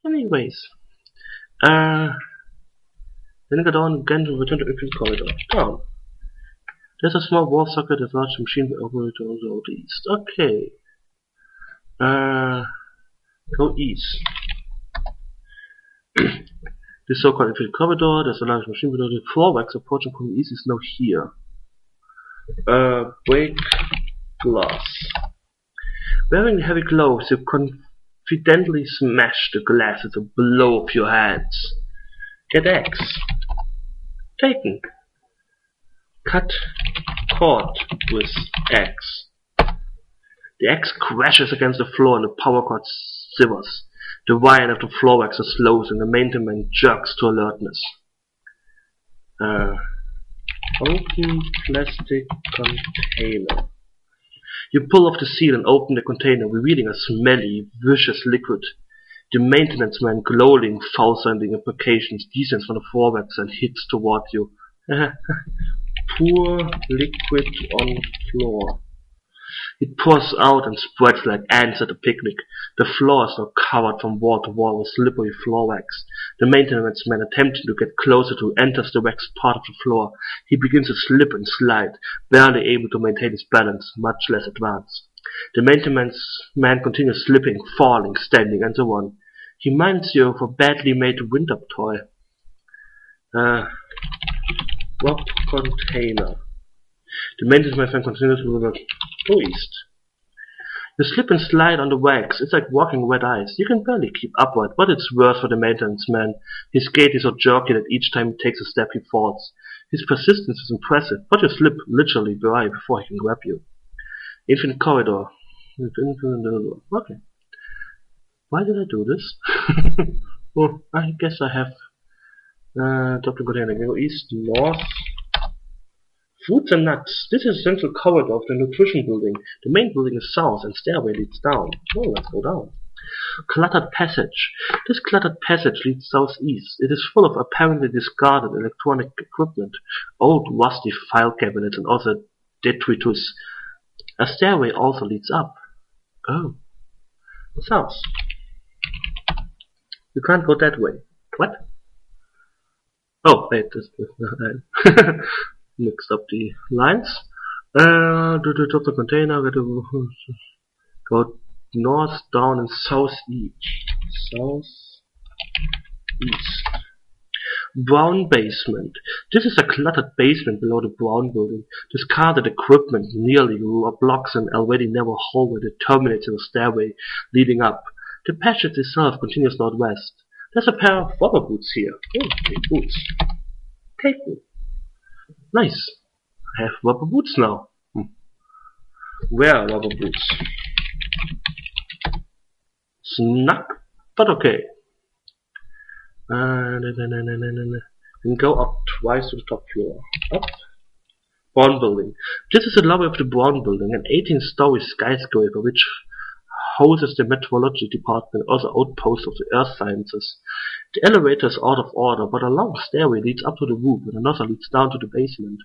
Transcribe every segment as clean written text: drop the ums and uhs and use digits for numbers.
Anyways, then go down again to return to Imperial Corridor. Down. There's a small wall socket that large machine operator on the road east. Okay. Go east. This so-called Imperial Corridor, there's a large machine below the floor wax approaching from the east is now here. Break glass. Wearing heavy gloves, you confidently smash the glass with a blow of your hands. Get axe. Taken. Cut cord with axe. The axe crashes against the floor and the power cord shivers. The wire of the floor wax slows and the maintenance jerks to alertness. Open plastic container. You pull off the seal and open the container, revealing a smelly, vicious liquid. The maintenance man, glowing, foul-sounding imprecations, descends from the floor wax and hits toward you. Pour liquid on floor. It pours out and spreads like ants at a picnic. The floor is now covered from wall to wall with slippery floor wax. The maintenance man, attempting to get closer to, enters the wax part of the floor. He begins to slip and slide, barely able to maintain his balance, much less advance. The maintenance man continues slipping, falling, standing, and so on. He reminds you of a badly made wind-up toy. Rock container. The maintenance man continues with the go east. You slip and slide on the wax. It's like walking wet ice. You can barely keep upright, but it's worse for the maintenance man. His gait is so jerky that each time he takes a step he falls. His persistence is impressive, but you slip literally by before he can grab you. Infinite corridor. Okay. Why did I do this? Well, I guess I have top the container. Go east, north. Fruits and nuts. This is the central corridor of the nutrition building. The main building is south and stairway leads down. Oh, let's go down. Cluttered passage. This cluttered passage leads southeast. It is full of apparently discarded electronic equipment, old rusty file cabinets and other detritus. A stairway also leads up. Oh. South. You can't go that way. What? Oh, wait, this mixed up the lines. To the top of the container, go north, down, and southeast. Brown basement. This is a cluttered basement below the Brown building. Discarded equipment nearly blocks an already narrow hallway that terminates in a stairway leading up. The passage itself continues northwest. There's a pair of rubber boots here. Oh, take boots. Take them. Nice. I have rubber boots now. Where are rubber boots? Snug, but okay. And go up twice to the top floor. Up. Brown building. This is the lobby of the Brown building, an 18-story skyscraper which houses the meteorology department, also outpost of the earth sciences. The elevator is out of order, but a long stairway leads up to the roof and another leads down to the basement.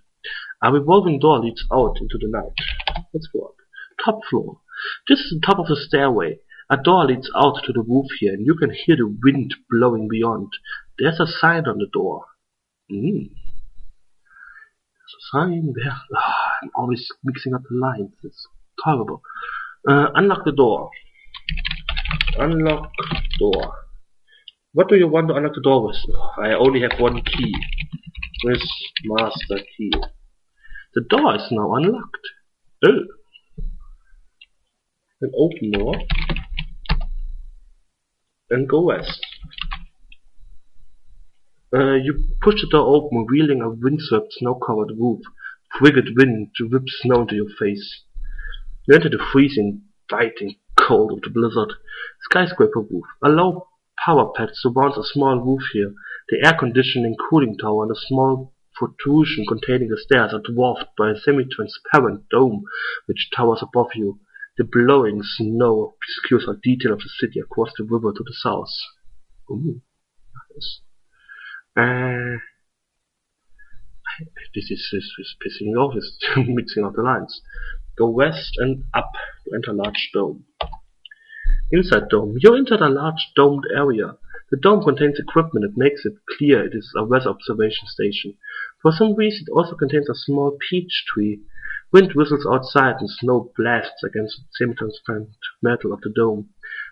A revolving door leads out into the night. Let's go up. Top floor. This is the top of the stairway. A door leads out to the roof here, and you can hear the wind blowing beyond. There's a sign on the door. There's a sign there. I'm always mixing up the lines. It's horrible. Unlock the door. Unlock door. What do you want to unlock the door with? I only have one key. With master key. The door is now unlocked. Oh. Then open door. And go west. You push the door open, revealing a windswept, snow-covered roof. Frigid wind whips snow into your face. You enter the freezing, biting cold of the blizzard. Skyscraper roof. A low power pad surrounds a small roof here. The air conditioning cooling tower and a small protrusion containing the stairs are dwarfed by a semi-transparent dome which towers above you. The blowing snow obscures a detail of the city across the river to the south. Ooh, nice. This is pissing me off. It's mixing up the lines. Go west and up to enter large dome. Inside dome. You're inside a large domed area. The dome contains equipment that makes it clear it is a weather observation station. For some reason it also contains a small peach tree. Wind whistles outside and snow blasts against the semi-transparent metal of the dome.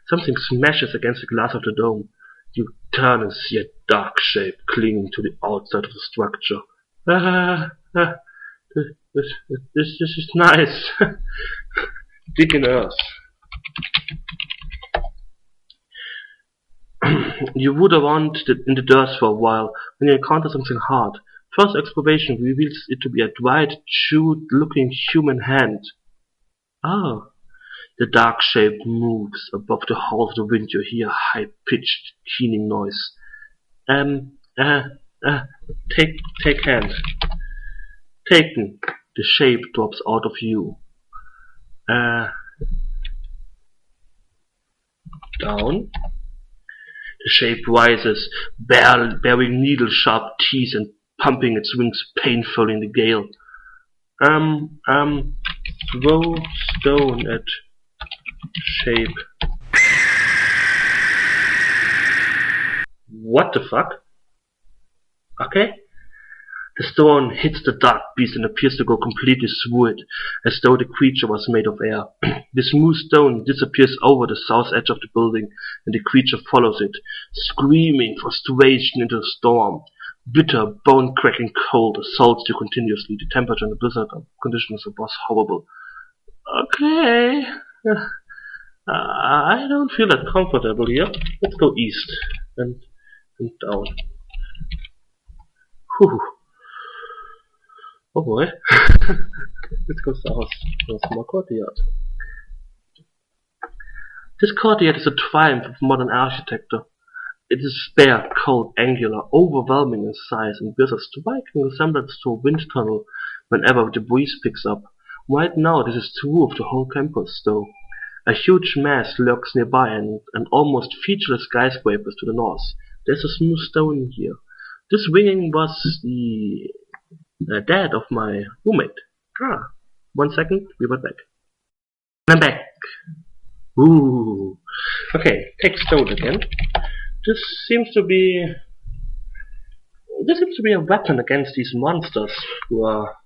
Something smashes against the glass of the dome. You turn and see a dark shape clinging to the outside of the structure. This is nice. Dig in earth. You wood around in the dirt for a while when you encounter something hard. First excavation reveals it to be a dried, chewed-looking human hand. Ah. The dark shape moves. Above the howl of the wind you hear a high-pitched, keening noise. Take hand. Taken. The shape drops out of view. Down. The shape rises, bearing needle-sharp teeth and pumping its wings painfully in the gale. Throw stone at shape. What the fuck? Okay. The stone hits the dark beast and appears to go completely through it, as though the creature was made of air. The smooth stone disappears over the south edge of the building, and the creature follows it, screaming frustration into the storm. Bitter, bone-cracking cold assaults you continuously. The temperature in the blizzard conditions was horrible. Okay. I don't feel that comfortable here. Let's go east and down. Whew. Oh boy. Let's go south. There's more courtyard. This courtyard is a triumph of modern architecture. It is spare, cold, angular, overwhelming in size, and bears a striking resemblance to a wind tunnel whenever the breeze picks up. Right now this is true of the whole campus, though. A huge mass lurks nearby and almost featureless skyscrapers to the north. There's a smooth stone here. This winging was the dad of my roommate. 1 second, we were back. I'm back. Ooh. Okay, take stone again. This seems to be a weapon against these monsters who are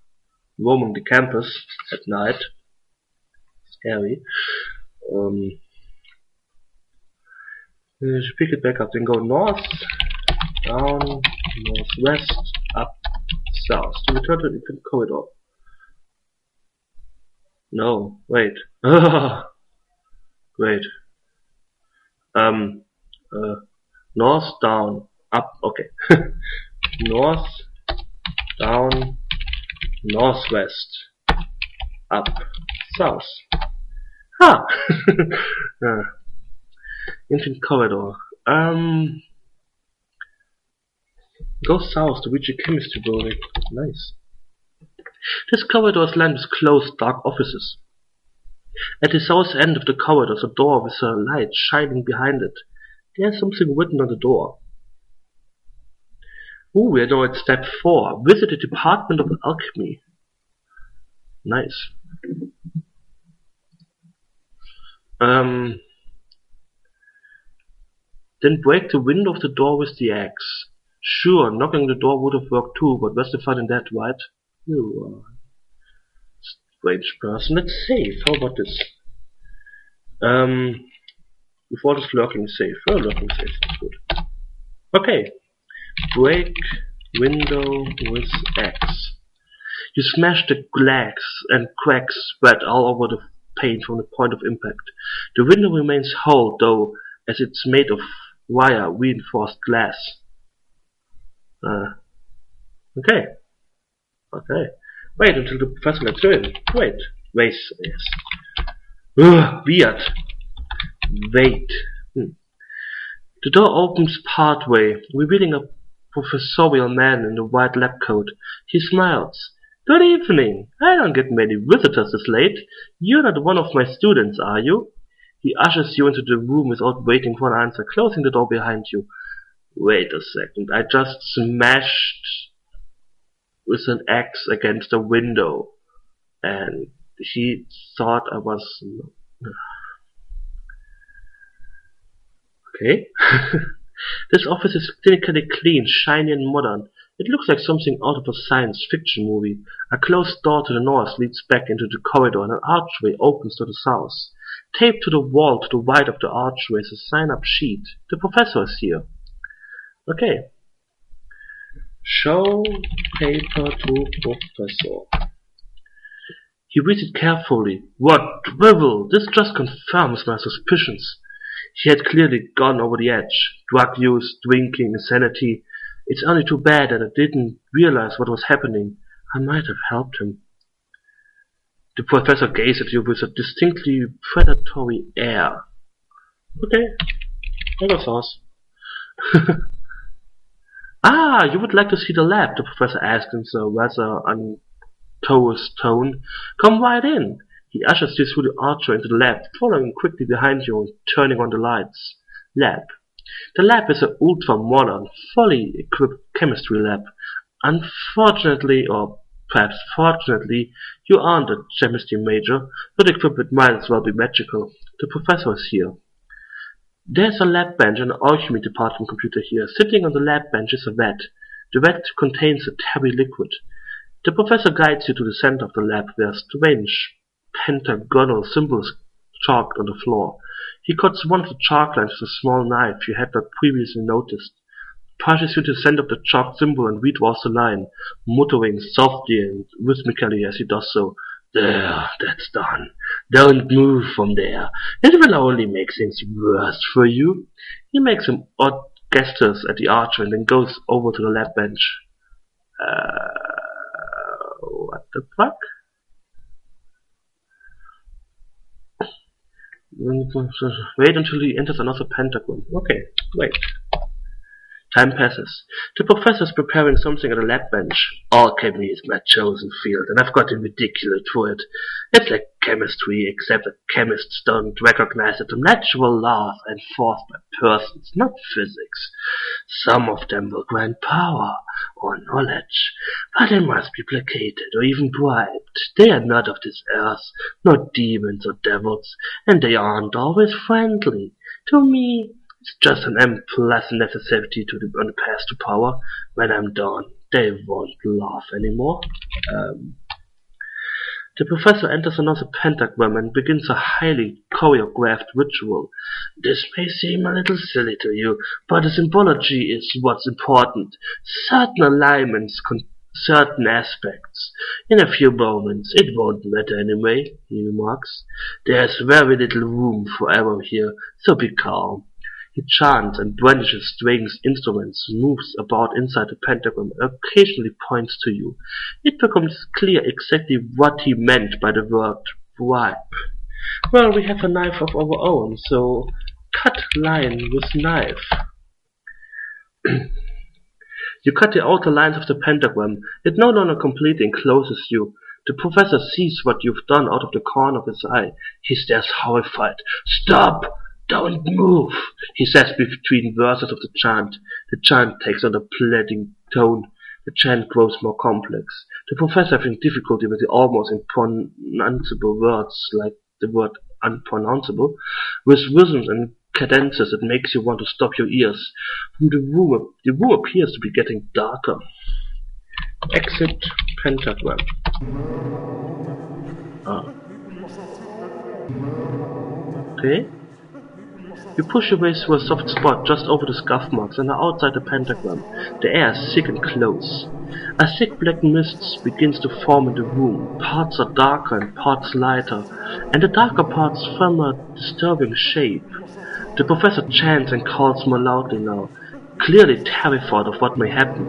roaming the campus at night. Scary. You should pick it back up, then go north, down, northwest, up, south to return to the infinite corridor. No, wait. Great. North, down, up, okay. North, down, northwest, up, south. Infinite corridor. Go south to reach a chemistry building. Nice. This corridor is lined with closed, dark offices. At the south end of the corridor is a door with a light shining behind it. There's something written on the door. Ooh, we are now at step 4. Visit the Department of Alchemy. Nice. Then break the window of the door with the axe. Sure, knocking the door would have worked too, but what's the fun in that, right? You are a strange person. Let's save. How about this? Before this lurking save. Oh, lurking save is good. Okay. Break window with axe. You smash the glass and cracks spread all over the pane from the point of impact. The window remains whole, though, as it's made of wire reinforced glass. Okay. Wait until the professor lets you in. Wait. Yes. Weird. Wait. The door opens partway, revealing a professorial man in a white lab coat. He smiles. Good evening. I don't get many visitors this late. You're not one of my students, are you? He ushers you into the room without waiting for an answer, closing the door behind you. Wait a second. I just smashed with an axe against a window, and he thought I was... Okay. This office is clinically clean, shiny and modern. It looks like something out of a science fiction movie. A closed door to the north leads back into the corridor and an archway opens to the south. Taped to the wall to the right of the archway is a sign-up sheet. The professor is here. Okay. Show paper to professor. He reads it carefully. What drivel! This just confirms my suspicions. He had clearly gone over the edge. Drug use, drinking, insanity. It's only too bad that I didn't realize what was happening. I might have helped him. The professor gazed at you with a distinctly predatory air. Okay, that was us. Ah, you would like to see the lab, the professor asked in a rather unctuous tone. Come right in. He ushers you through the archway into the lab, following quickly behind you and turning on the lights. Lab. The lab is an ultra-modern, fully equipped chemistry lab. Unfortunately, or perhaps fortunately, you aren't a chemistry major, but equipment might as well be magical. The professor is here. There's a lab bench and an alchemy department computer here. Sitting on the lab bench is a vat. The vat contains a terry liquid. The professor guides you to the center of the lab, where strange pentagonal symbols chalked on the floor. He cuts one of the chalk lines with a small knife you had not previously noticed. Pushes you to the center of the chalk symbol and redraws the line, muttering softly and rhythmically as he does so. There, that's done. Don't move from there. It will only make things worse for you. He makes some odd gestures at the archer and then goes over to the lab bench. What the fuck? Wait until he enters another pentagon. Okay, wait. Time passes. The professor is preparing something at a lab bench. Alchemy is my chosen field, and I've gotten ridiculous for it. It's like chemistry, except that chemists don't recognize that the natural laws are enforced by persons, not physics. Some of them will grant power or knowledge, but they must be placated or even bribed. They are not of this earth, not demons or devils, and they aren't always friendly. To me, it's just an unpleasant necessity on the path to power. When I'm done, they won't laugh anymore. The professor enters another pentagram and begins a highly choreographed ritual. This may seem a little silly to you, but the symbology is what's important. Certain alignments, certain aspects. In a few moments, it won't matter anyway, he remarks. There's very little room for error here, so be calm. He chants and brandishes strange instruments, moves about inside the pentagram, and occasionally points to you. It becomes clear exactly what he meant by the word bribe. Well, we have a knife of our own, so cut line with knife. You cut the outer lines of the pentagram. It no longer completely encloses you. The professor sees what you've done out of the corner of his eye. He stares horrified. Stop! Don't move, he says between verses of the chant. The chant takes on a pleading tone. The chant grows more complex. The professor having difficulty with the almost unpronounceable words, like the word unpronounceable, with rhythms and cadences that makes you want to stop your ears. From the room appears to be getting darker. Exit pentagram. Okay. You push your way through a soft spot just over the scuff marks and are outside the pentagram. The air is thick and close. A thick black mist begins to form in the room. Parts are darker and parts lighter, and the darker parts form a disturbing shape. The professor chants and calls more loudly now, clearly terrified of what may happen,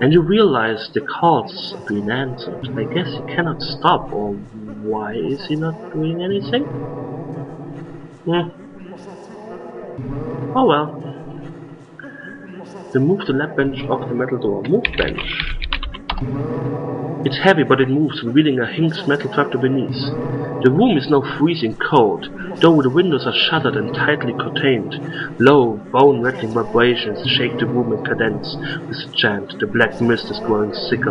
and you realize the calls are being answered. I guess he cannot stop, or why is he not doing anything? Oh well. They move the lab bench off the metal door. Move bench. It's heavy, but it moves, revealing a hinged metal trapdoor beneath. The room is now freezing cold, though the windows are shuttered and tightly contained. Low, bone-rattling vibrations shake the room in cadence with the chant. The black mist is growing thicker.